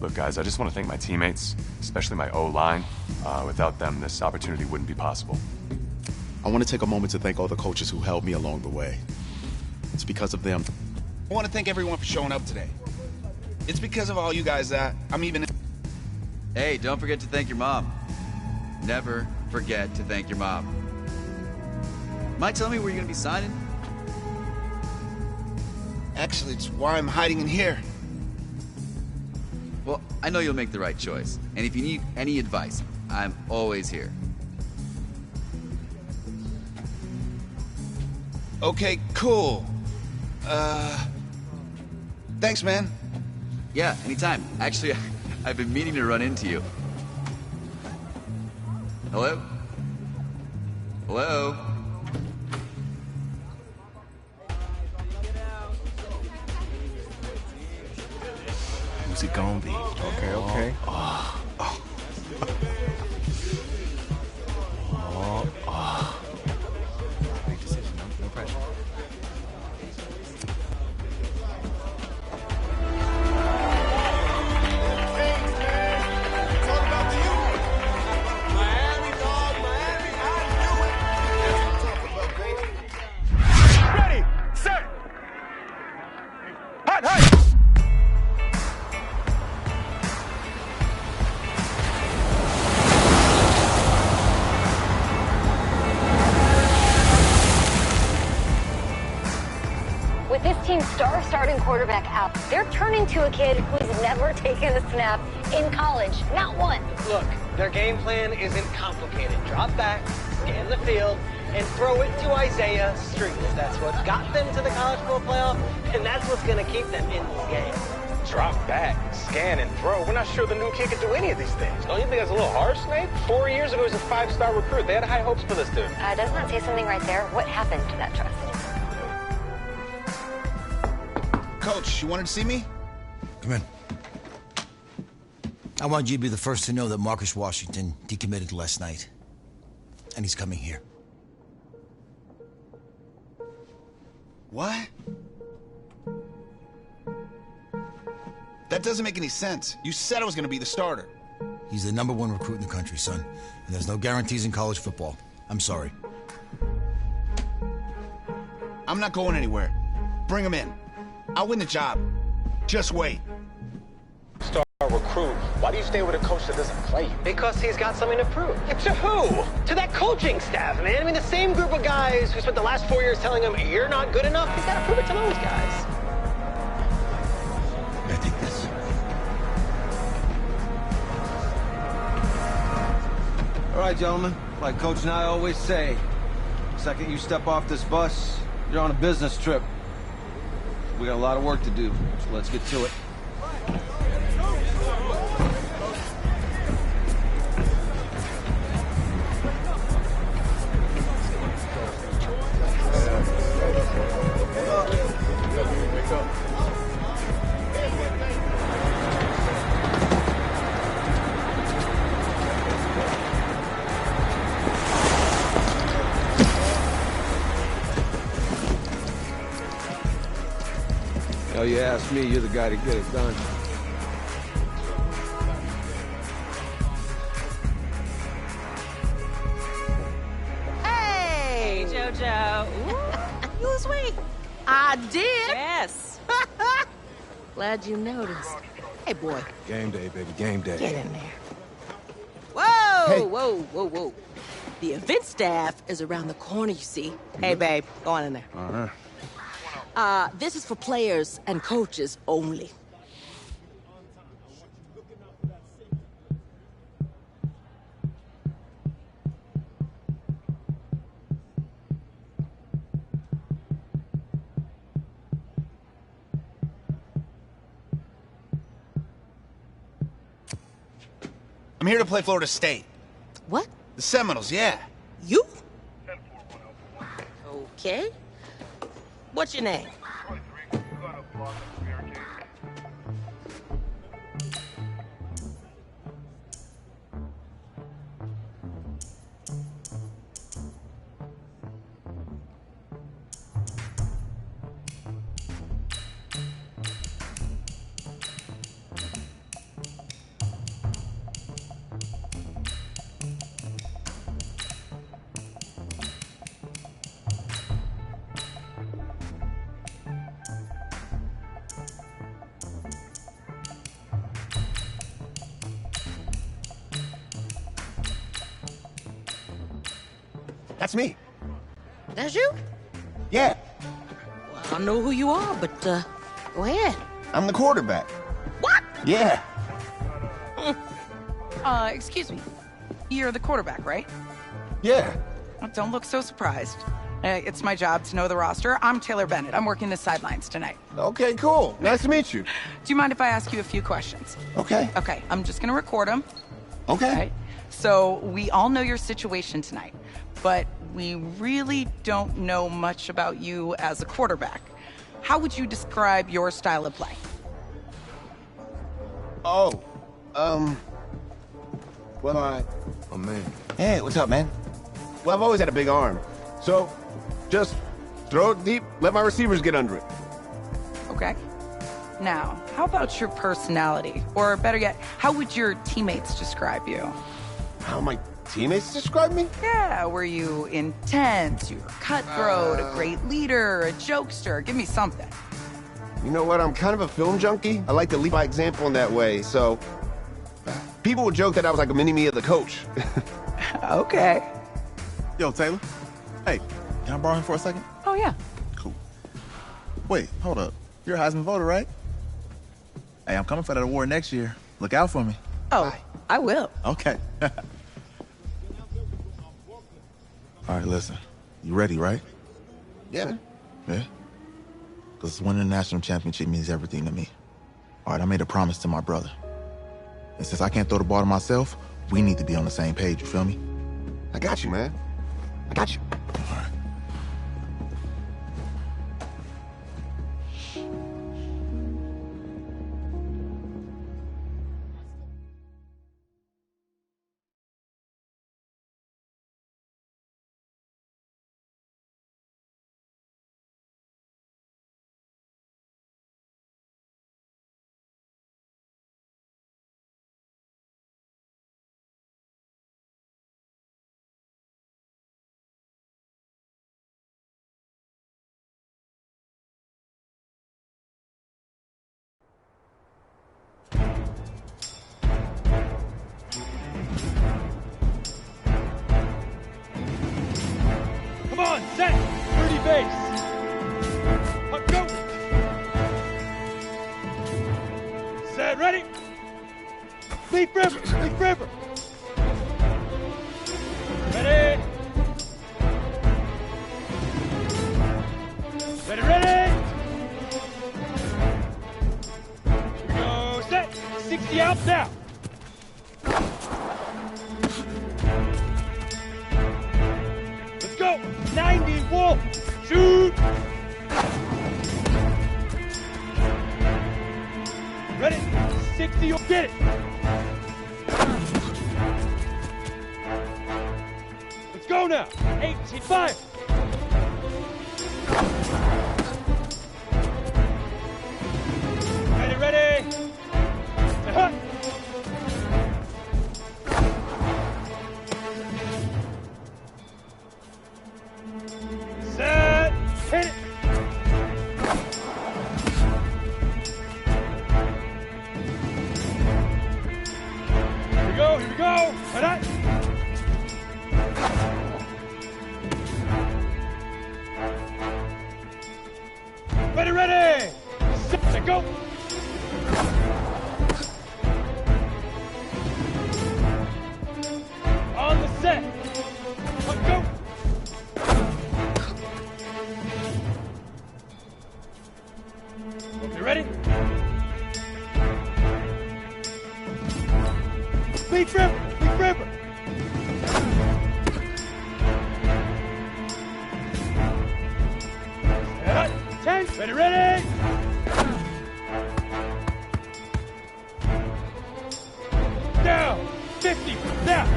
Look, guys, I just want to thank my teammates, especially my O-line. Without them, this opportunity wouldn't be possible. I want to take a moment to thank all the coaches who helped me along the way. It's because of them. I want to thank everyone for showing up today. It's because of all you guys that I'm even... Hey, don't forget to thank your mom. Never forget to thank your mom. Mind telling me where you're going to be signing? Actually, it's why I'm hiding in here. Well, I know you'll make the right choice. And if you need any advice, I'm always here. Okay, cool. Thanks, man. Yeah, anytime. Actually, I've been meaning to run into you. Hello? Hello? Who's it gonna be? Okay. Big decision, no pressure. Ready, set, hot, hot. With this team's star starting quarterback out, they're turning to a kid who's never taken a snap in college. Not one. Look, their game plan isn't complicated. Drop back, scan the field, and throw it to Isaiah Street. That's what got them to the college football playoff, and that's what's going to keep them in this game. Drop back, scan, and throw. We're not sure the new kid can do any of these things. Don't you think that's a little harsh, Nate? 4 years ago, he was a 5-star recruit. They had high hopes for this dude. Doesn't that say something right there? What happened to that trust? Coach, you wanted to see me? Come in. I want you to be the first to know that Marcus Washington decommitted last night. And he's coming here. What? That doesn't make any sense. You said I was going to be the starter. He's the #1 recruit in the country, son. And there's no guarantees in college football. I'm sorry. I'm not going anywhere. Bring him in. I'll win the job. Just wait. Star recruit. Why do you stay with a coach that doesn't play you? Because he's got something to prove. To who? To that coaching staff, man. I mean, the same group of guys who spent the last 4 years telling him, you're not good enough. He's got to prove it to those guys. I take this. All right, gentlemen. Like Coach and I always say, the second you step off this bus, you're on a business trip. We got a lot of work to do, so let's get to it. Hell, you ask me, you're the guy to get it done. Hey, JoJo. Ooh, you was sweet. I did. Yes. Glad you noticed. Hey, boy. Game day, baby, game day. Get in there. Whoa, whoa. The event staff is around the corner, you see. Hey, babe, go on in there. Uh-huh. This is for players and coaches only. I'm here to play Florida State. What? The Seminoles, yeah. You? Okay. What's your name? That's me. That's you? Yeah, Well, I don't know who you are, but go ahead. I'm the quarterback. What? Yeah. Excuse me. You're the quarterback, right? Yeah. Don't look so surprised. It's my job to know the roster. I'm Taylor Bennett. I'm working the sidelines tonight. Okay, cool. Nice to meet you. Do you mind if I ask you a few questions? Okay. Okay, I'm just gonna record them. Okay. Right? So we all know your situation tonight, but we really don't know much about you as a quarterback. How would you describe your style of play? Oh, well, Oh, man. Hey, what's up, man? Well, I've always had a big arm. So, just throw it deep, let my receivers get under it. Okay. Now, how about your personality? Or better yet, how would your teammates describe you? How my teammates describe me? Yeah, were you intense, you were cutthroat, a great leader, a jokester? Give me something. You know what? I'm kind of a film junkie. I like to lead by example in that way, so... People would joke that I was like a mini-me of the coach. Okay. Yo, Taylor. Hey, can I borrow him for a second? Oh, yeah. Cool. Wait, hold up. You're a Heisman voter, right? Hey, I'm coming for that award next year. Look out for me. Oh, bye. I will. Okay. All right, listen. You ready, right? Yeah. Yeah? Because winning the national championship means everything to me. All right, I made a promise to my brother. And since I can't throw the ball to myself, we need to be on the same page, you feel me? I got you, man. I got you. All right. Come on, set! 30 base! Puck, go! Set, ready! Leaf river! Leaf river! Ready! Ready, ready! Here we go, set! 60 out, now! Let's go! 90, Wolf! Shoot! Ready? 60, you'll get it! Let's go now! 18, fire! Ready, ready! Hut! Set! Hit it! Here we go, here we go! Right on! Ready, ready! Set, go! On the set! Let's go! Okay, ready? Leaf river! Leaf river! Set, 10, ready, ready! Down! 50, down!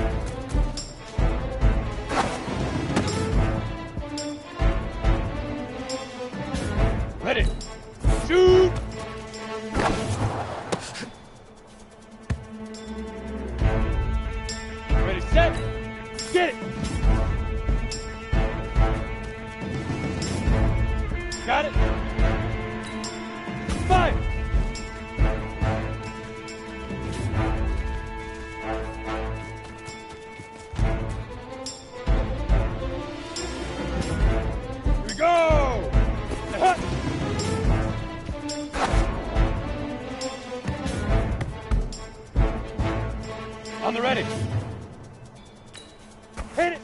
Ready! Shoot! Ready, set, get it! Got it? Fire! the ready. Hit it.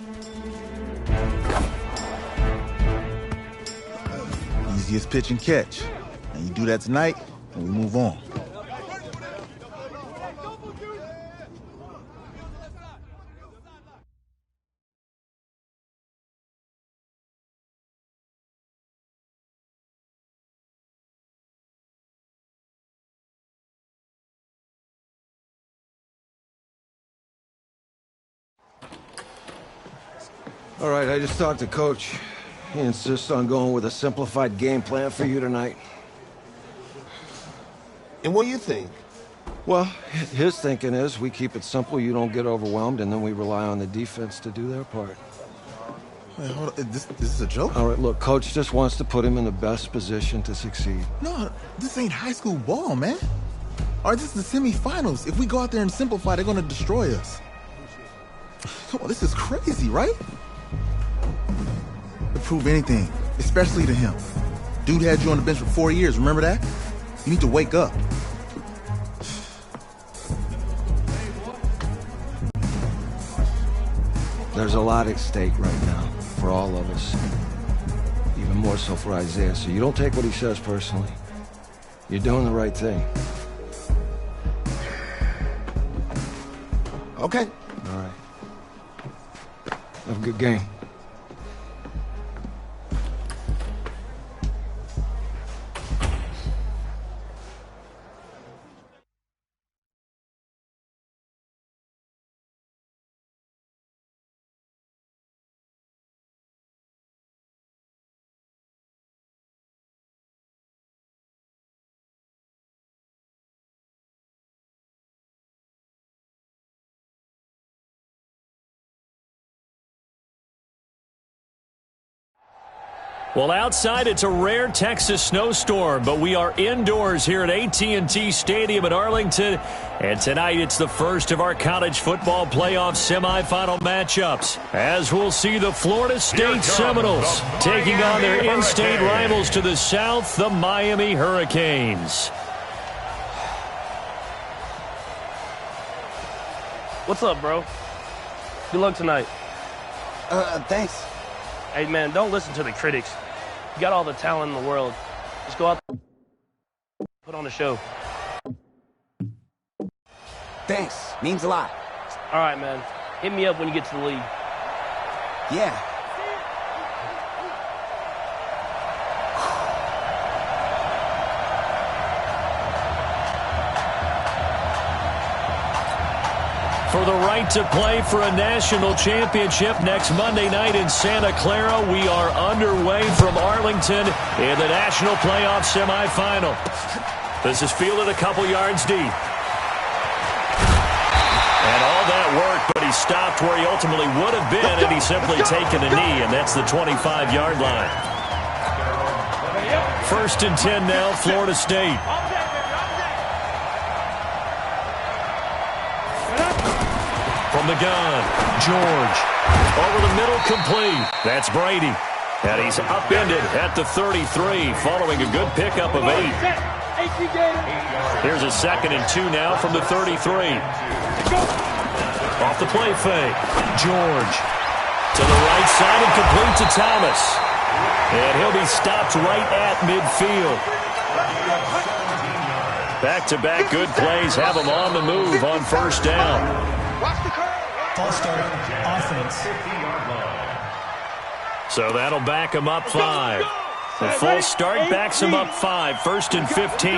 Easiest pitch and catch. And you do that tonight, and we move on. All right, I just talked to Coach. He insists on going with a simplified game plan for you tonight. And what do you think? Well, his thinking is we keep it simple, you don't get overwhelmed, and then we rely on the defense to do their part. Wait, hold on. This is a joke? All right, look, Coach just wants to put him in the best position to succeed. No, this ain't high school ball, man. All right, this is the semifinals. If we go out there and simplify, they're gonna destroy us. Come on, this is crazy, right? To prove anything, especially to him. Dude had you on the bench for 4 years, remember that? You need to wake up. There's a lot at stake right now for all of us. Even more so for Isaiah, so you don't take what he says personally. You're doing the right thing. Okay. All right. Have a good game. Well, outside it's a rare Texas snowstorm, but we are indoors here at AT&T Stadium in Arlington, and tonight it's the first of our college football playoff semifinal matchups, as we'll see the Florida State Seminoles taking on their in-state rivals to the south, the Miami Hurricanes. What's up, bro? Good luck tonight. Thanks. Hey, man, don't listen to the critics. You got all the talent in the world. Just go out there, put on a show. Thanks. Means a lot. All right, man. Hit me up when you get to the league. Yeah. For the right to play for a national championship next Monday night in Santa Clara, we are underway from Arlington in the national playoff semifinal. This is fielded a couple yards deep. And all that work, but he stopped where he ultimately would have been had he simply taken a knee, and that's the 25-yard line. 1st and 10 now, Florida State. From the gun, George. Over the middle, complete. That's Brady. And he's upended at the 33, following a good pickup of 8. Here's a 2nd and 2 now from the 33. Off the play fake. George. To the right side and complete to Thomas. And he'll be stopped right at midfield. Back-to-back good plays have him on the move on 1st down. False start, offense. So that'll back him up 5. The full start backs him up 5. 1st and 15.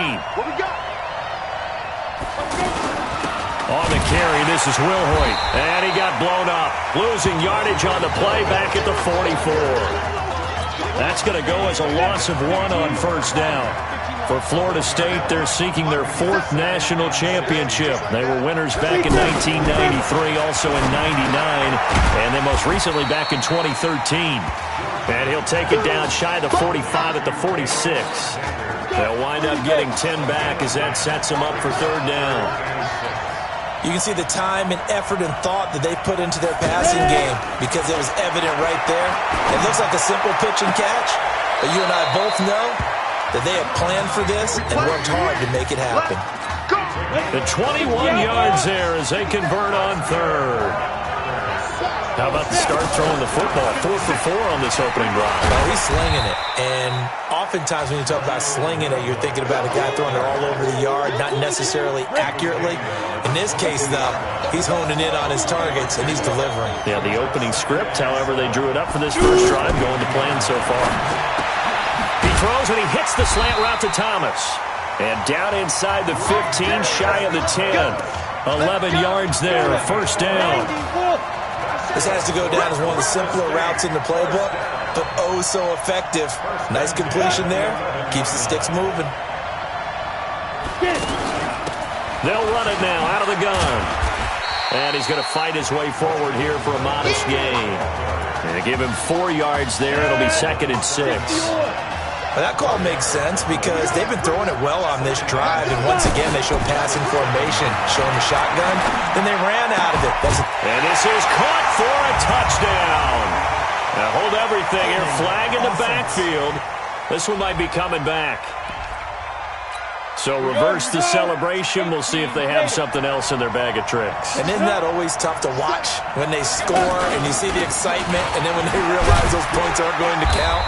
On the carry, this is Wilhoit. And he got blown up. Losing yardage on the play back at the 44. That's going to go as a loss of 1 on 1st down. For Florida State, they're seeking their 4th national championship. They were winners back in 1993, also in 99, and then most recently back in 2013. And he'll take it down shy of the 45 at the 46. They'll wind up getting 10 back as that sets them up for 3rd down. You can see the time and effort and thought that they put into their passing game because it was evident right there. It looks like a simple pitch and catch, but you and I both know that they have planned for this and worked hard to make it happen. The 21 yards there as they convert on third. How about the start throwing the football? 4 for 4 on this opening drive. Oh, he's slinging it. And oftentimes when you talk about slinging it, you're thinking about a guy throwing it all over the yard, not necessarily accurately. In this case, though, he's honing in on his targets, and he's delivering. Yeah, the opening script, however, they drew it up for this first drive, going to plan so far. He throws, and he hits the slant route to Thomas. And down inside the 15, shy of the 10. 11 yards there, first down. This has to go down as one of the simpler routes in the playbook, but oh so effective. Nice completion there. Keeps the sticks moving. They'll run it now out of the gun. And he's going to fight his way forward here for a modest gain. And they give him 4 yards there. It'll be 2nd and 6. Well, that call makes sense because they've been throwing it well on this drive, and once again they show passing formation, showing the shotgun, then they ran out of it. And this is caught for a touchdown. Now hold everything here, flag in the backfield. This one might be coming back. So reverse the celebration. We'll see if they have something else in their bag of tricks. And isn't that always tough to watch when they score and you see the excitement, and then when they realize those points aren't going to count?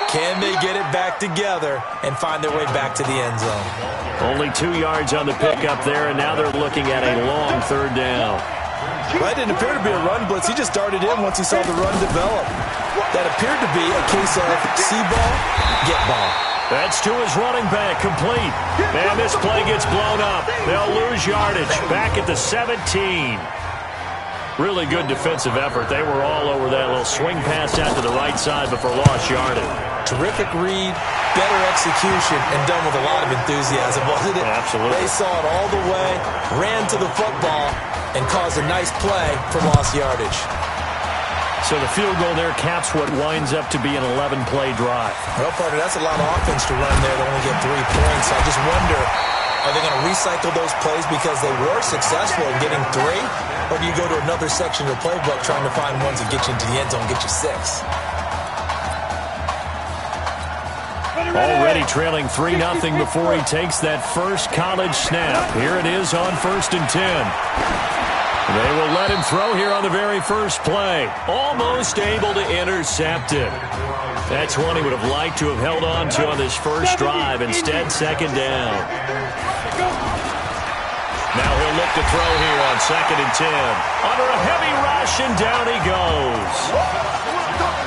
Can they get it back together and find their way back to the end zone? Only 2 yards on the pickup there, and now they're looking at a long third down. Well, it didn't appear to be a run blitz. He just darted in once he saw the run develop. That appeared to be a case of see ball, get ball. That's to his running back, complete. And this play gets blown up. They'll lose yardage back at the 17. Really good defensive effort. They were all over that little swing pass out to the right side before lost yardage. Terrific read, better execution, and done with a lot of enthusiasm, wasn't it? Absolutely. They saw it all the way, ran to the football, and caused a nice play for lost yardage. So the field goal there caps what winds up to be an 11-play drive. Well, partner, that's a lot of offense to run there to only get 3 points. I just wonder, are they going to recycle those plays because they were successful in getting 3? Or do you go to another section of the playbook trying to find ones that get you into the end zone and get you 6? Already trailing 3-0 before he takes that first college snap. Here it is on 1st and 10. They will let him throw here on the very first play. Almost able to intercept it. That's one he would have liked to have held on to on this first drive. Instead, 2nd down. Now he'll look to throw here on 2nd and 10. Under a heavy rush, and down he goes.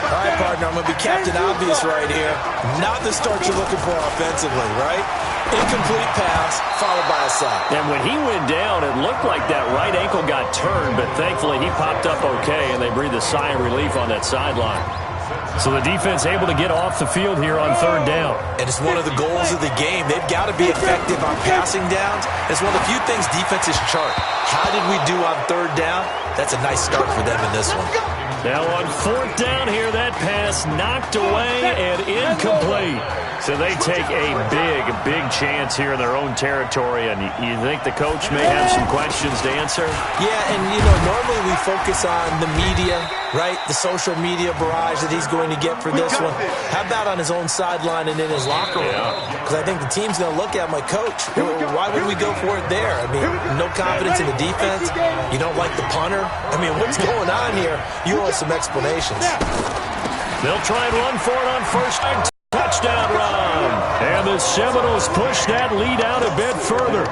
All right, partner, I'm going to be Captain Obvious right here. Not the start you're looking for offensively, right? Incomplete pass, followed by a sack. And when he went down, it looked like that right ankle got turned, but thankfully he popped up okay, and they breathed a sigh of relief on that sideline. So the defense able to get off the field here on 3rd down. And it's one of the goals of the game. They've got to be effective on passing downs. It's one of the few things defenses chart. How did we do on 3rd down? That's a nice start for them in this one. Now on 4th down here, that pass knocked away and incomplete. So they take a big chance here in their own territory, and you think the coach may have some questions to answer? Yeah, and you know, normally we focus on the media, right? The social media barrage that he's going to get for this one. How about on his own sideline and in his locker room? Because I think the team's going to look at my coach. Why would we go for it there? I mean, no confidence in the defense. You don't like the punter. I mean, what's going on here? You owe us some explanations. They'll try and run for it on 1st and 10. Touchdown run. And the Seminoles push that lead out a bit further.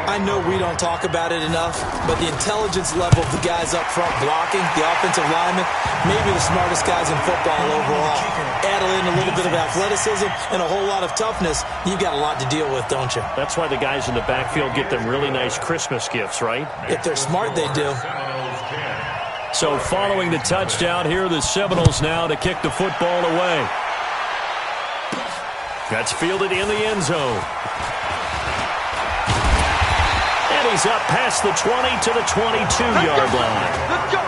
I know we don't talk about it enough, but the intelligence level of the guys up front blocking, the offensive linemen, maybe the smartest guys in football overall. Add in a little bit of athleticism and a whole lot of toughness, you've got a lot to deal with, don't you? That's why the guys in the backfield get them really nice Christmas gifts, right? If they're smart, they do. So following the touchdown, here are the Seminoles now to kick the football away. That's fielded in the end zone. And he's up past the 20 to the 22-yard line. Let's go.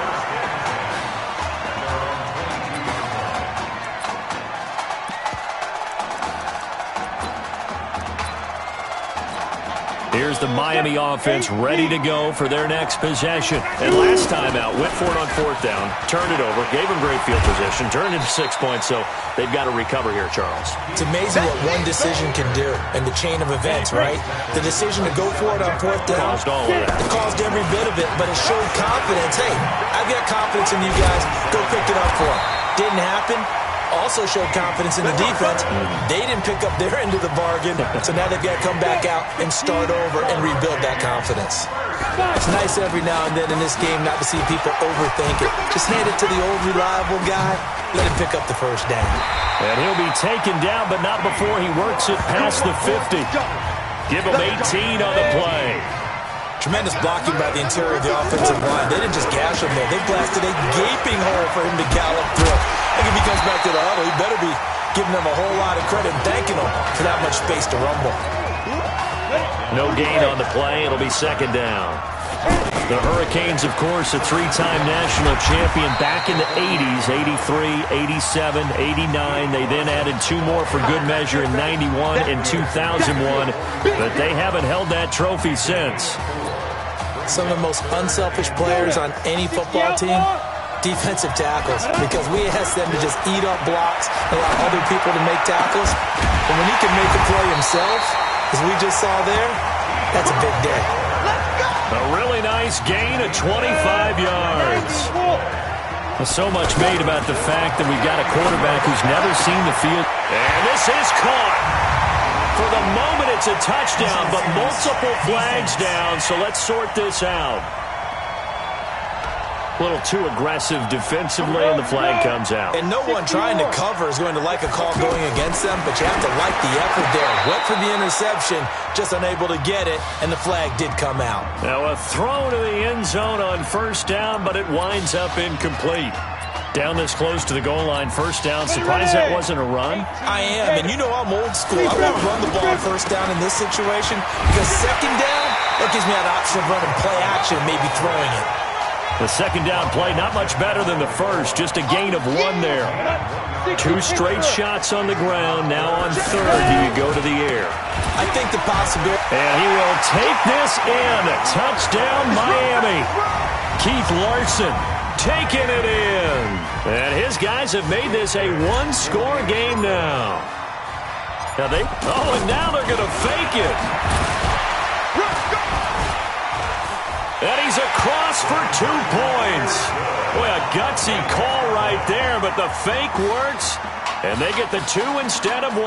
here's the Miami offense ready to go for their next possession. And last time out, went for it on 4th down, turned it over, gave them great field position, turned into 6 points, so they've got to recover here, Charles. It's amazing what one decision can do in the chain of events, right? The decision to go for it on 4th down caused all of that. It caused every bit of it, but it showed confidence. Hey, I've got confidence in you guys. Go pick it up for them. Didn't happen. Also showed confidence in the defense. They didn't pick up their end of the bargain, so now they've got to come back out and start over and rebuild that confidence. It's nice every now and then in this game not to see people overthink it. Just hand it to the old reliable guy. Let him pick up the first down. And he'll be taken down, but not before he works it past the 50. Give him 18 on the play. Tremendous blocking by the interior of the offensive line. They didn't just gash him there. They blasted a gaping hole for him to gallop through. I think if he comes back to the huddle, he better be giving them a whole lot of credit and thanking them for that much space to rumble. No gain on the play. It'll be 2nd down. The Hurricanes, of course, a 3-time national champion back in the 80s, 83, 87, 89. They then added 2 more for good measure in 91 and 2001, but they haven't held that trophy since. Some of the most unselfish players on any football team, defensive tackles, because we ask them to just eat up blocks, allow other people to make tackles. And when he can make a play himself, as we just saw there, that's a big day. A really nice gain of 25 yards. So much made about the fact that we've got a quarterback who's never seen the field. And this is caught. For the moment, it's a touchdown, but multiple flags down, so let's sort this out. A little too aggressive defensively, and the flag comes out. And no one trying to cover is going to like a call going against them, but you have to like the effort there. Went for the interception, just unable to get it, and the flag did come out. Now a throw to the end zone on 1st down, but it winds up incomplete. Down this close to the goal line, 1st down. Surprised that wasn't a run? I am, and you know I'm old school. I want to run the ball on 1st down in this situation, because 2nd down, that gives me an option of running play action, maybe throwing it. The 2nd down play, not much better than the first. Just a gain of 1 there. 2 straight shots on the ground. Now on 3rd, do you go to the air? I think the possibility. And he will take this in. Touchdown, Miami. Keith Larson taking it in. And his guys have made this a 1-score game now. And now they're going to fake it. And he's across for 2 points. Boy, a gutsy call right there, but the fake works, and they get the 2 instead of 1.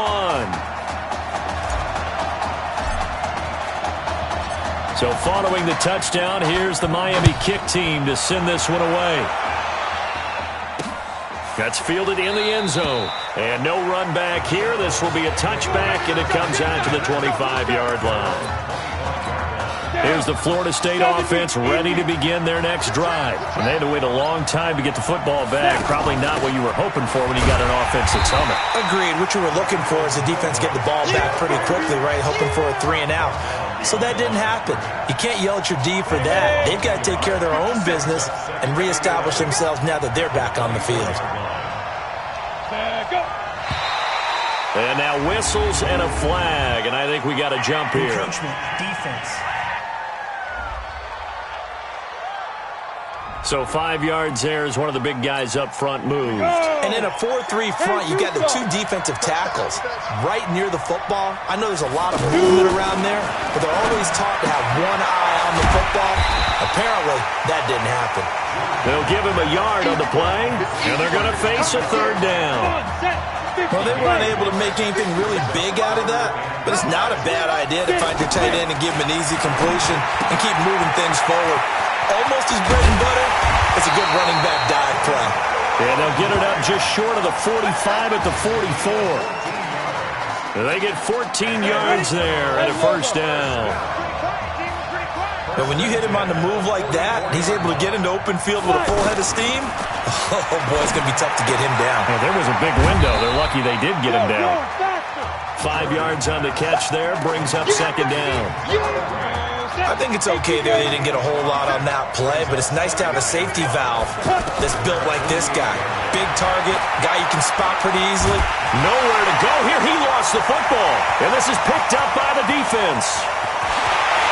So following the touchdown, here's the Miami kick team to send this one away. That's fielded in the end zone. And no run back here. This will be a touchback, and it comes out to the 25-yard line. Here's the Florida State offense ready to begin their next drive. And they had to wait a long time to get the football back. Probably not what you were hoping for when you got an offense that's humming. Agreed. What you were looking for is the defense get the ball back pretty quickly, right? Hoping for a 3 and out. So that didn't happen. You can't yell at your D for that. They've got to take care of their own business and reestablish themselves now that they're back on the field. And now whistles and a flag. And I think we got a jump here. Encroachment, defense. So 5 yards there as one of the big guys up front moved. And in a 4-3 front, you've got the 2 defensive tackles right near the football. I know there's a lot of movement around there, but they're always taught to have one eye on the football. Apparently, that didn't happen. They'll give him a yard on the play, and they're going to face a 3rd down. Well, they weren't able to make anything really big out of that, but it's not a bad idea to find your tight end and give him an easy completion and keep moving things forward. Almost his bread and butter. It's a good running back dive play. And they'll get it up just short of the 45 at the 44. And they get 14 yards there at a 1st down. But when you hit him on the move like that, he's able to get into open field with a full head of steam. Oh, boy, it's going to be tough to get him down. Yeah, there was a big window. They're lucky they did get him down. 5 yards on the catch there, brings up 2nd down. I think it's okay there. They didn't get a whole lot on that play, but it's nice to have a safety valve that's built like this guy. Big target, guy you can spot pretty easily. Nowhere to go here. He lost the football, and this is picked up by the defense.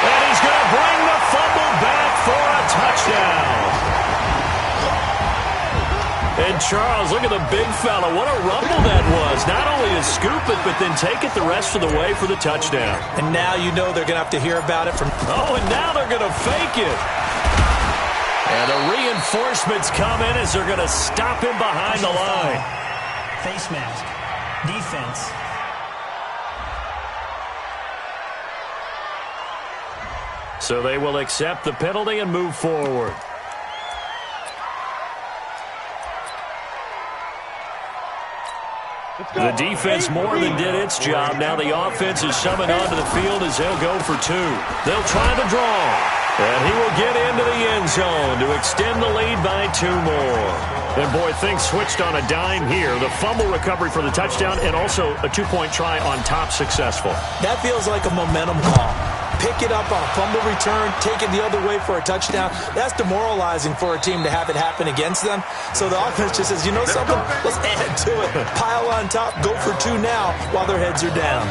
And he's going to bring the fumble back for a touchdown. And Charles, look at the big fella. What a rumble that was. Not only to scoop it, but then take it the rest of the way for the touchdown. And now you know they're going to have to hear about it from... Oh, and now they're going to fake it. And the reinforcements come in as they're going to stop him behind the line. Face mask. Defense. So they will accept the penalty and move forward. The defense more than did its job. Now the offense is summoned onto the field as they'll go for two. They'll try the draw. And he will get into the end zone to extend the lead by 2 more. And, boy, things switched on a dime here. The fumble recovery for the touchdown and also a 2-point try on top successful. That feels like a momentum call. Pick it up on a fumble return, take it the other way for a touchdown. That's demoralizing for a team to have it happen against them. So the offense just says, you know something? Let's add to it. Pile on top, go for 2 now while their heads are down.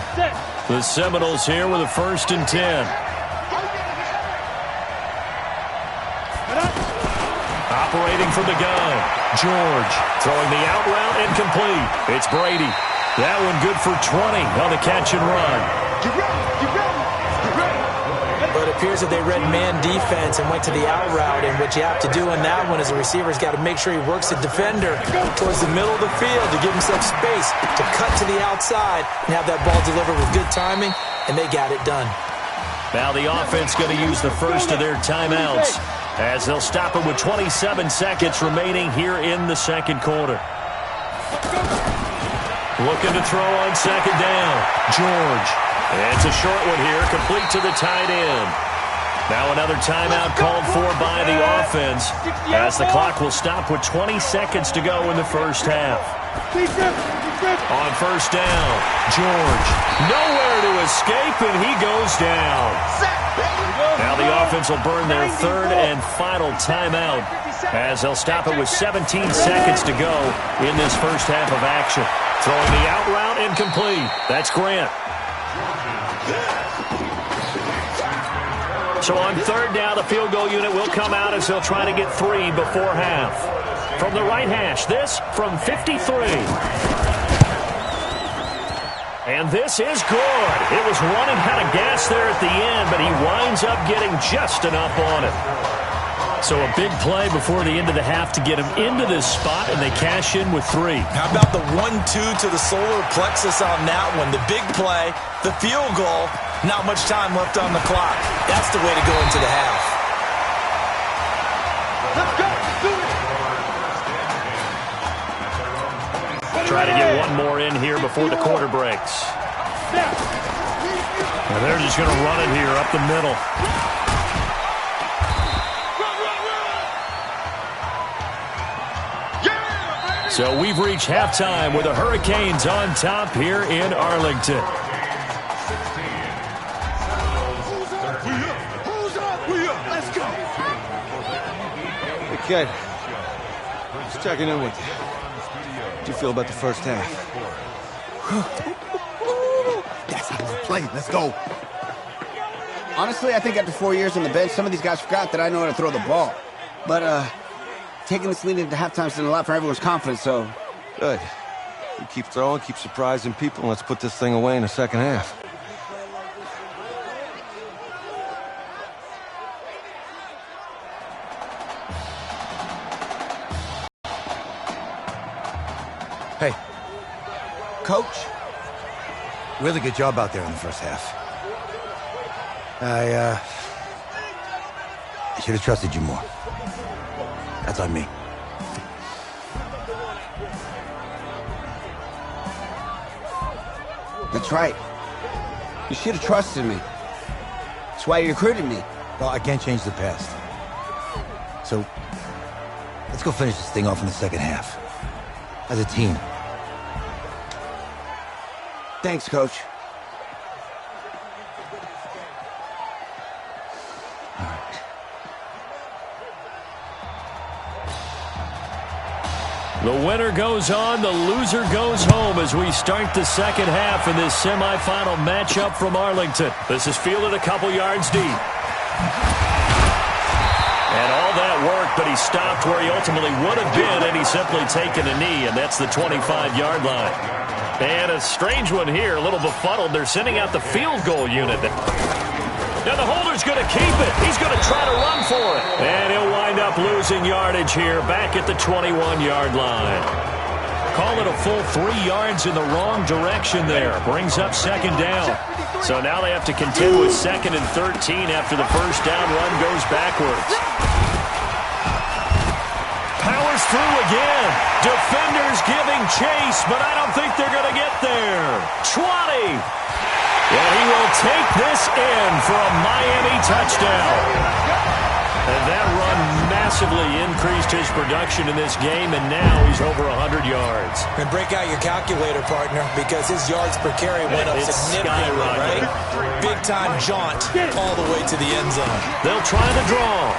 The Seminoles here with a 1st and 10. Operating from the gun. George throwing the out route incomplete. It's Brady. That one good for 20 on the catch and run. But it appears that they read man defense and went to the out route, and what you have to do in that one is the receiver's got to make sure he works the defender towards the middle of the field to give himself space to cut to the outside and have that ball delivered with good timing, and they got it done. Now the offense going to use the first of their timeouts as they'll stop it with 27 seconds remaining here in the second quarter. Looking to throw on 2nd down. George. And it's a short one here, complete to the tight end. Now another timeout called for by the offense as the clock will stop with 20 seconds to go in the first half. On 1st down, George. Nowhere to escape, and he goes down. Now the offense will burn their 3rd and final timeout as they'll stop it with 17 seconds to go in this first half of action. Throwing the out route incomplete. That's Grant. So on 3rd down, the field goal unit will come out as they'll try to get 3 before half. From the right hash, this from 53. And this is good. It was running kind of gas there at the end, but he winds up getting just enough on it. So a big play before the end of the half to get him into this spot, and they cash in with 3. How about the 1-2 to the solar plexus on that one? The big play, the field goal, not much time left on the clock. That's the way to go into the half. Let's go. Do it. Try to get one more in here before the quarter breaks. And they're just going to run it here up the middle. So we've reached halftime with the Hurricanes on top here in Arlington. Let's go. Hey, kid. Just checking in with you. How do you feel about the first half? That's how we play. Let's go. Honestly, I think after 4 years on the bench, some of these guys forgot that I know how to throw the ball. But, taking this lead into halftime's done a lot for everyone's confidence, so... Good. You keep throwing, keep surprising people, and let's put this thing away in the second half. Hey. Coach? Really good job out there in the first half. I should have trusted you more. That's on me. That's right. You should have trusted me. That's why you recruited me. Well, I can't change the past. So, let's go finish this thing off in the second half. As a team. Thanks, Coach. The winner goes on, the loser goes home as we start the second half in this semifinal matchup from Arlington. This is fielded a couple yards deep. And all that work, but he stopped where he ultimately would have been, and he's simply taken a knee, and that's the 25-yard line. And a strange one here, a little befuddled. They're sending out the field goal unit. Now the holder's going to keep it. He's going to try to run for it. And he'll wind up losing yardage here back at the 21-yard line. Call it a full 3 yards in the wrong direction there. Brings up second down. So now they have to contend with 2nd and 13 after the first down run goes backwards. Powers through again. Defenders giving chase, but I don't think they're going to get there. 20. And he will take this in for a Miami touchdown. And that run massively increased his production in this game, and now he's over 100 yards. And break out your calculator, partner, because his yards per carry went up significantly, right? Big-time jaunt all the way to the end zone. They'll try the draw.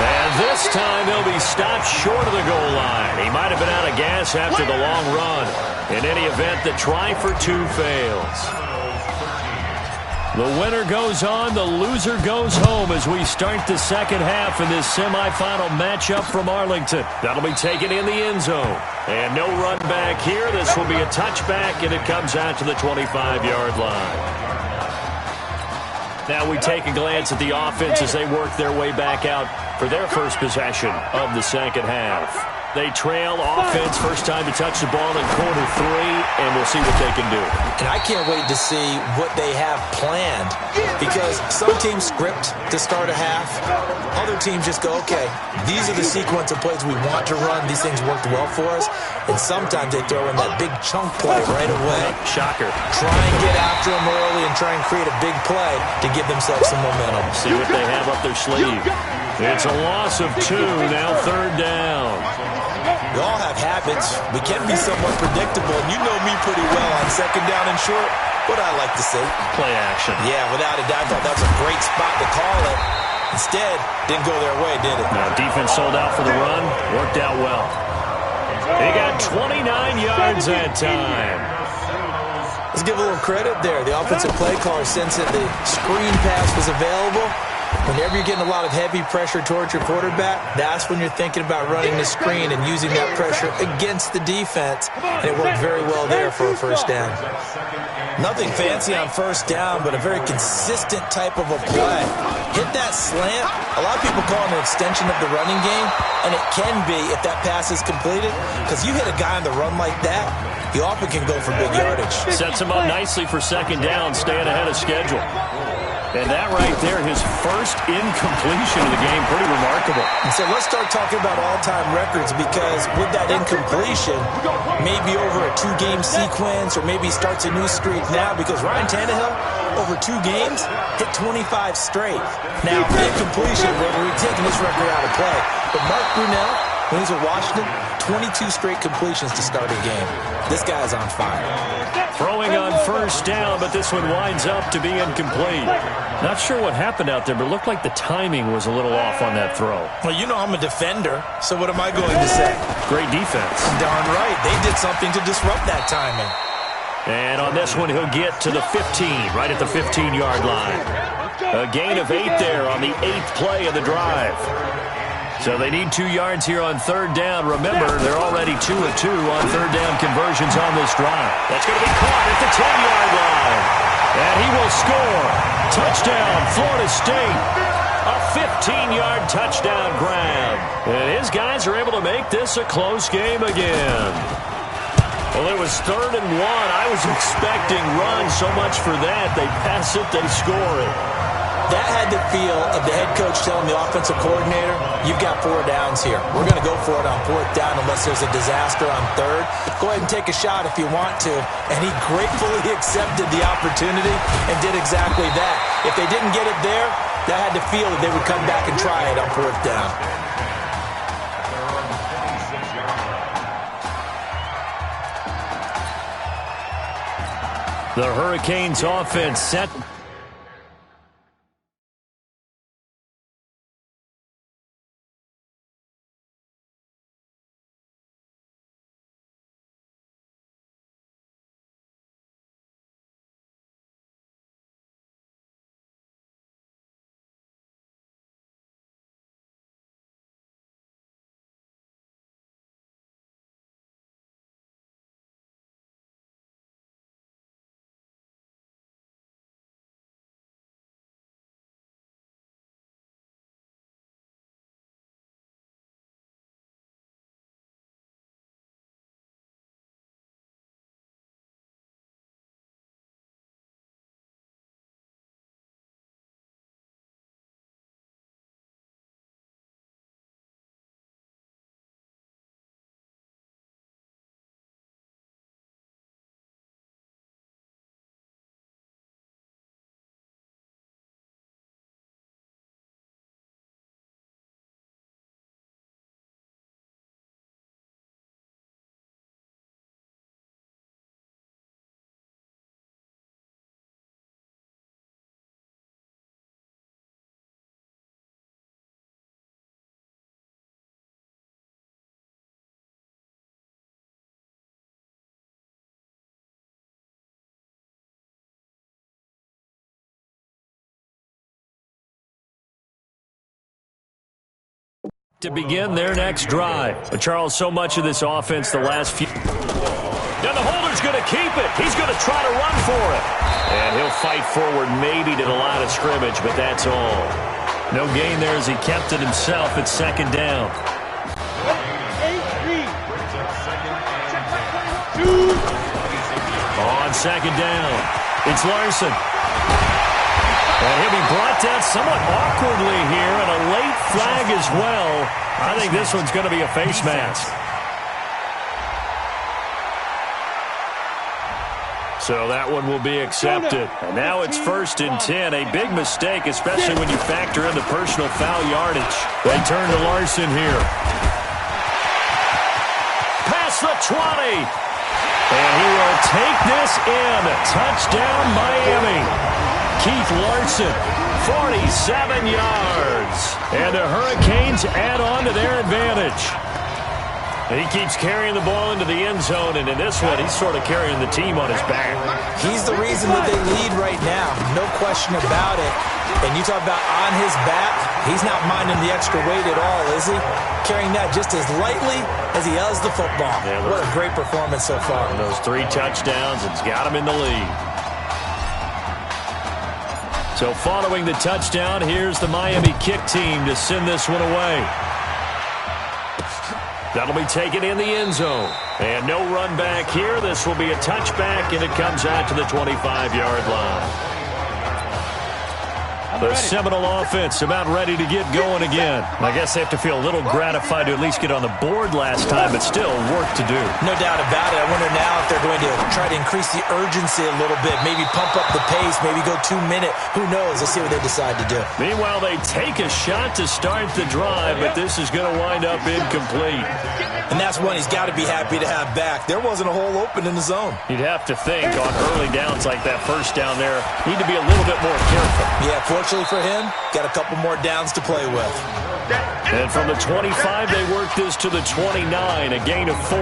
And this time he'll be stopped short of the goal line. He might have been out of gas after the long run. In any event, the try for 2 fails. The winner goes on, the loser goes home as we start the second half in this semifinal matchup from Arlington. That'll be taken in the end zone. And no run back here. This will be a touchback, and it comes out to the 25-yard line. Now we take a glance at the offense as they work their way back out for their first possession of the second half. They trail offense, first time to touch the ball in quarter 3, and we'll see what they can do. And I can't wait to see what they have planned, because some teams script to start a half. Other teams just go, okay, these are the sequence of plays we want to run. These things worked well for us. And sometimes they throw in that big chunk play right away. Shocker. Try and get after them early and try and create a big play to give themselves some momentum. See what they have up their sleeve. It's a loss of 2, now 3rd down. We all have habits. We can be somewhat predictable, and you know me pretty well on 2nd down and short. What I like to say? Play action. Yeah, without a doubt, I thought that was a great spot to call it. Instead, didn't go their way, did it? Now, defense sold out for the run. Worked out well. They got 29 yards that time. Let's give a little credit there. The offensive play caller sensed that the screen pass was available. Whenever you're getting a lot of heavy pressure towards your quarterback, that's when you're thinking about running the screen and using that pressure against the defense. And it worked very well there for a first down. Nothing fancy on first down, but a very consistent type of a play. Hit that slant. A lot of people call it an extension of the running game, and it can be if that pass is completed, because you hit a guy on the run like that, he often can go for big yardage. Sets him up nicely for second down, staying ahead of schedule. And that right there, his first incompletion of the game, pretty remarkable. And so let's start talking about all-time records, because with that incompletion, maybe over a 2-game sequence, or maybe starts a new streak now, because Ryan Tannehill, over 2 games, hit 25 straight. Now, incompletion, we're taking this record out of play. But Mark Brunell, when he's with Washington, 22 straight completions to start a game. This guy's on fire. Throwing on first down, but this one winds up to be incomplete. Not sure what happened out there, but it looked like the timing was a little off on that throw. Well, you know I'm a defender, so what am I going to say? Great defense. Darn right. They did something to disrupt that timing. And on this one, he'll get to the 15, right at the 15-yard line. A gain of 8 there on the 8th play of the drive. So they need 2 yards here on 3rd down. Remember, they're already 2 of 2 on 3rd down conversions on this drive. That's going to be caught at the 10-yard line. And he will score. Touchdown, Florida State. A 15-yard touchdown grab. And his guys are able to make this a close game again. Well, it was 3rd and 1. I was expecting run, so much for that. They pass it, they score it. That had the feel of the head coach telling the offensive coordinator, you've got 4 downs here. We're going to go for it on 4th down unless there's a disaster on 3rd. Go ahead and take a shot if you want to. And he gratefully accepted the opportunity and did exactly that. If they didn't get it there, that had the feel that they would come back and try it on 4th down. The Hurricanes offense set To begin their next drive. But Charles, so much of this offense the last few... And the holder's going to keep it. He's going to try to run for it. And he'll fight forward maybe to the line of scrimmage, but that's all. No gain there as he kept it himself at second down. On second down, it's Larson. And he'll be brought down somewhat awkwardly here, and a late flag as well. I think this one's going to be a face mask. So that one will be accepted. And now it's 1st and 10. A big mistake, especially when you factor in the personal foul yardage. They turn to Larson here. Past the 20. And he will take this in. Touchdown, Miami. Keith Larson, 47 yards. And the Hurricanes add on to their advantage. He keeps carrying the ball into the end zone, and in this one, he's sort of carrying the team on his back. He's the reason that they lead right now. No question about it. And you talk about on his back, he's not minding the extra weight at all, is he? Carrying that just as lightly as he does the football. Yeah, what a great performance so far. And those 3 touchdowns, it's got him in the lead. So following the touchdown, here's the Miami kick team to send this one away. That'll be taken in the end zone. And no run back here. This will be a touchback, and it comes out to the 25-yard line. The Seminole offense about ready to get going again. I guess they have to feel a little gratified to at least get on the board last time, but still work to do. No doubt about it. I wonder now if they're going to try to increase the urgency a little bit, maybe pump up the pace, maybe go 2-minute. Who knows? Let's see what they decide to do. Meanwhile, they take a shot to start the drive, but this is going to wind up incomplete. And that's one he's got to be happy to have back. There wasn't a hole open in the zone. You'd have to think on early downs like that first down there, need to be a little bit more careful. Yeah, fortunately for him, got a couple more downs to play with. And from the 25, they work this to the 29, a gain of 4.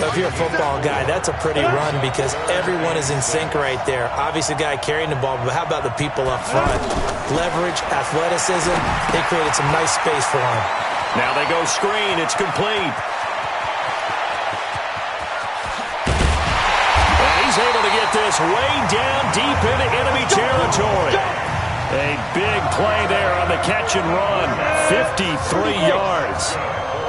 If you're a football guy, that's a pretty run because everyone is in sync right there. Obviously, the guy carrying the ball, but how about the people up front? Leverage, athleticism, they created some nice space for him. Now they go screen. It's complete. And he's able to get this way down deep into enemy territory. A big play there on the catch and run. 53 yards.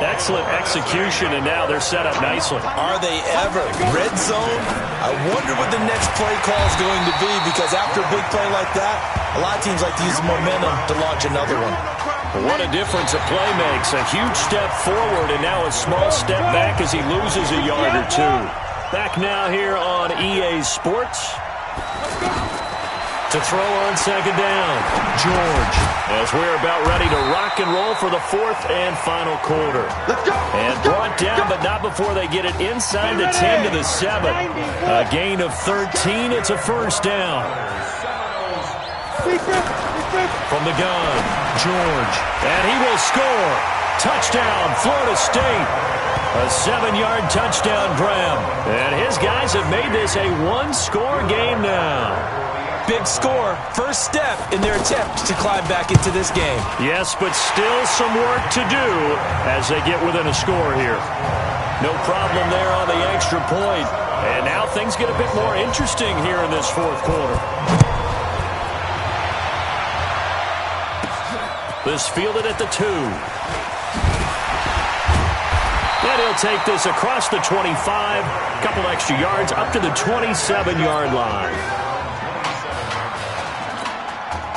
Excellent execution, and now they're set up nicely. Are they ever? Red zone? I wonder what the next play call is going to be because after a big play like that, a lot of teams like to use the momentum to launch another one. What a difference a play makes. A huge step forward and now a small step back as he loses a yard or 2. Back now here on EA Sports. To throw on second down, George. As we're about ready to rock and roll for the 4th and final quarter. And brought down, but not before they get it inside the 10 to the 7. A gain of 13. It's a first down. From the gun, George. And he will score. Touchdown, Florida State. A 7-yard touchdown grab. And his guys have made this a 1-score game now. Big score, first step in their attempt to climb back into this game. Yes, but still some work to do as they get within a score here. No problem there on the extra point. And now things get a bit more interesting here in this 4th quarter. This fielded at the 2. And he'll take this across the 25. Couple extra yards up to the 27-yard line.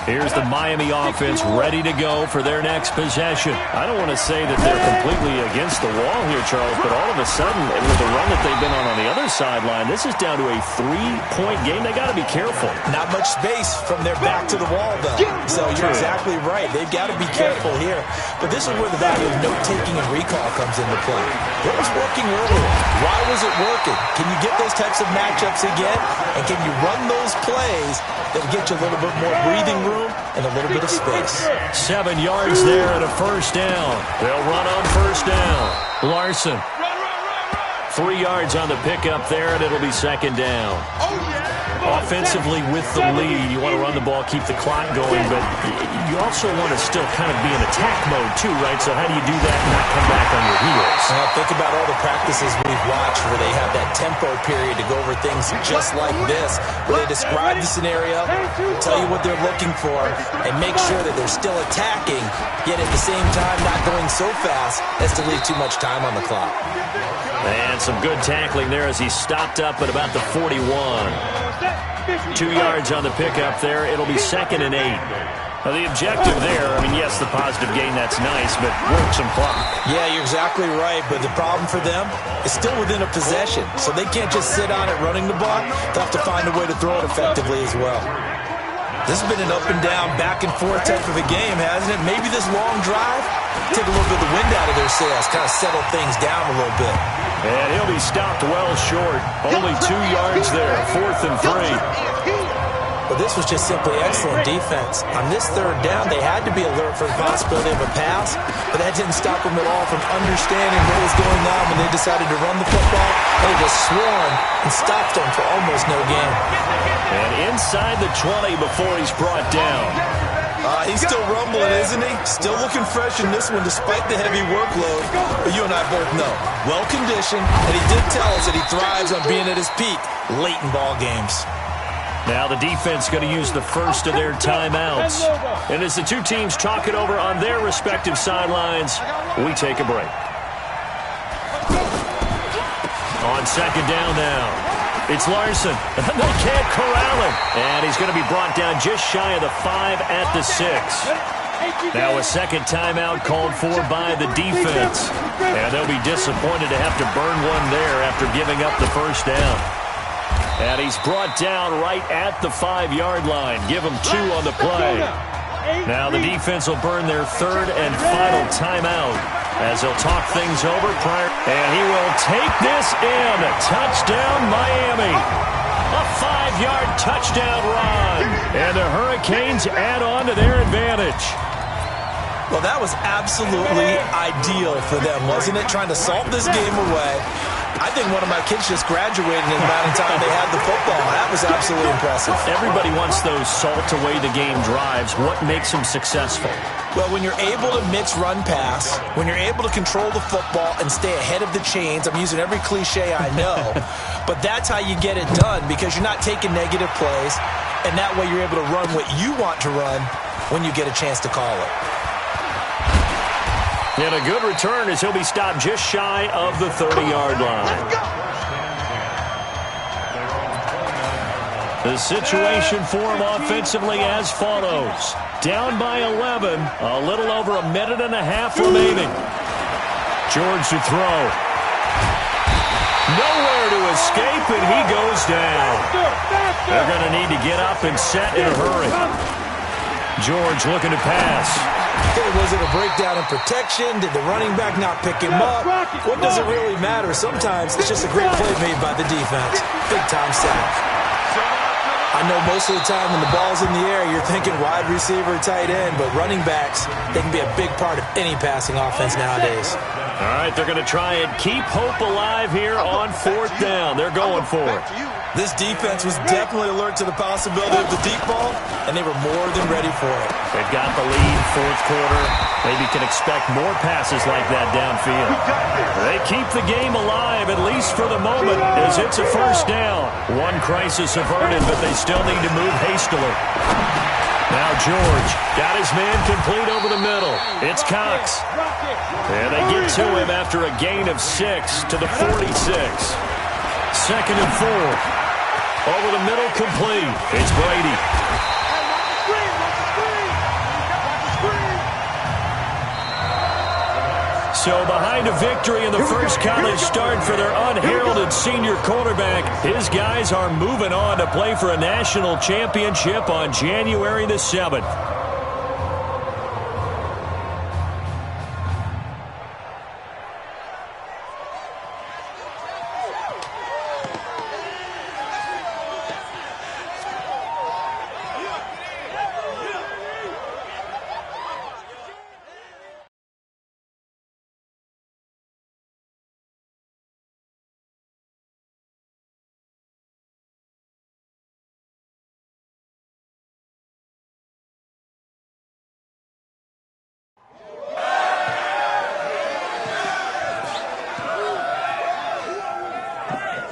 Here's the Miami offense ready to go for their next possession. I don't want to say that they're completely against the wall here, Charles, but all of a sudden, with the run that they've been on the other sideline, this is down to a 3-point game. They got to be careful. Not much space from their back to the wall, though. So you're exactly right. They've got to be careful here. But this is where the value of note-taking and recall comes into play. What was working earlier? Why was it working? Can you get those types of matchups again? And can you run those plays that get you a little bit more breathing room and a little bit of space? 7 yards there and a first down. They'll run on first down. Larson. 3 yards on the pickup there, and it'll be second down. Offensively with the lead, you want to run the ball, keep the clock going, but you also want to still kind of be in attack mode too, right? So how do you do that and not come back on your heels? Think about all the practices we've watched where they have that tempo period to go over things just like this, where they describe the scenario, tell you what they're looking for, and make sure that they're still attacking, yet at the same time not going so fast as to leave too much time on the clock. And some good tackling there as he stopped up at about the 41. 2 yards on the pickup there. It'll be 2nd and 8. Now, the objective there, I mean, yes, the positive gain, that's nice, but work some clock. Yeah, you're exactly right, but the problem for them is still within a possession, so they can't just sit on it running the ball. They'll have to find a way to throw it effectively as well. This has been an up and down, back and forth type of a game, hasn't it? Maybe this long drive take a little bit of the wind out of their sails, kind of settle things down a little bit. And he'll be stopped well short. Only 2 yards there, 4th and 3. But this was just simply excellent defense. On this 3rd down, they had to be alert for the possibility of a pass, but that didn't stop them at all from understanding what was going on when they decided to run the football. They just swarmed and stopped them for almost no gain. And inside the 20 before he's brought down. He's still rumbling, isn't he? Still looking fresh in this one despite the heavy workload. But you and I both know, well-conditioned, and he did tell us that he thrives on being at his peak late in ball games. Now the defense going to use the first of their timeouts. And as the two teams talk it over on their respective sidelines, we take a break. On 2nd down now. It's Larson. They can't corral him. And he's going to be brought down just shy of the 5 at the 6. Now a 2nd timeout called for by the defense. And they'll be disappointed to have to burn one there after giving up the first down. And he's brought down right at the 5-yard line. Give him 2 on the play. Now the defense will burn their 3rd and final timeout as they'll talk things over prior. And he will take this in. Touchdown, Miami. A 5-yard touchdown run. And the Hurricanes add on to their advantage. Well, that was absolutely ideal for them, wasn't it? Trying to salt this game away. I think one of my kids just graduated in the amount of time they had the football. That was absolutely impressive. Everybody wants those salt-away-the-game drives. What makes them successful? Well, when you're able to mix run-pass, when you're able to control the football and stay ahead of the chains, I'm using every cliche I know, but that's how you get it done because you're not taking negative plays, and that way you're able to run what you want to run when you get a chance to call it. And a good return as he'll be stopped just shy of the 30-yard line. The situation for him offensively as follows. Down by 11, a little over a minute and a half remaining. George to throw. Nowhere to escape, and he goes down. They're going to need to get up and set in a hurry. George looking to pass. Was it a breakdown in protection? Did the running back not pick him up? What does it really matter? Sometimes it's just a great play made by the defense. Big-time sack. I know most of the time when the ball's in the air, you're thinking wide receiver, tight end, but running backs, they can be a big part of any passing offense nowadays. All right, they're going to try and keep hope alive here on 4th down. They're going for it. This defense was definitely alert to the possibility of the deep ball, and they were more than ready for it. They've got the lead, 4th quarter. Maybe can expect more passes like that downfield. They keep the game alive, at least for the moment, as it's a 1st down. One crisis averted, but they still need to move hastily. Now George got his man complete over the middle. It's Cox. And they get to him after a gain of 6 to the 46. 2nd and 4. Over the middle, complete. It's Brady. So behind a victory in the first college start for their unheralded senior quarterback, his guys are moving on to play for a national championship on January the 7th.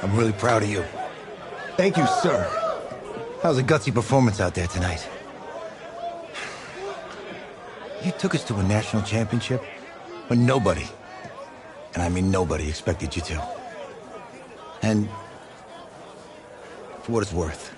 I'm really proud of you. Thank you, sir. That was a gutsy performance out there tonight. You took us to a national championship when nobody, and I mean nobody, expected you to. And for what it's worth,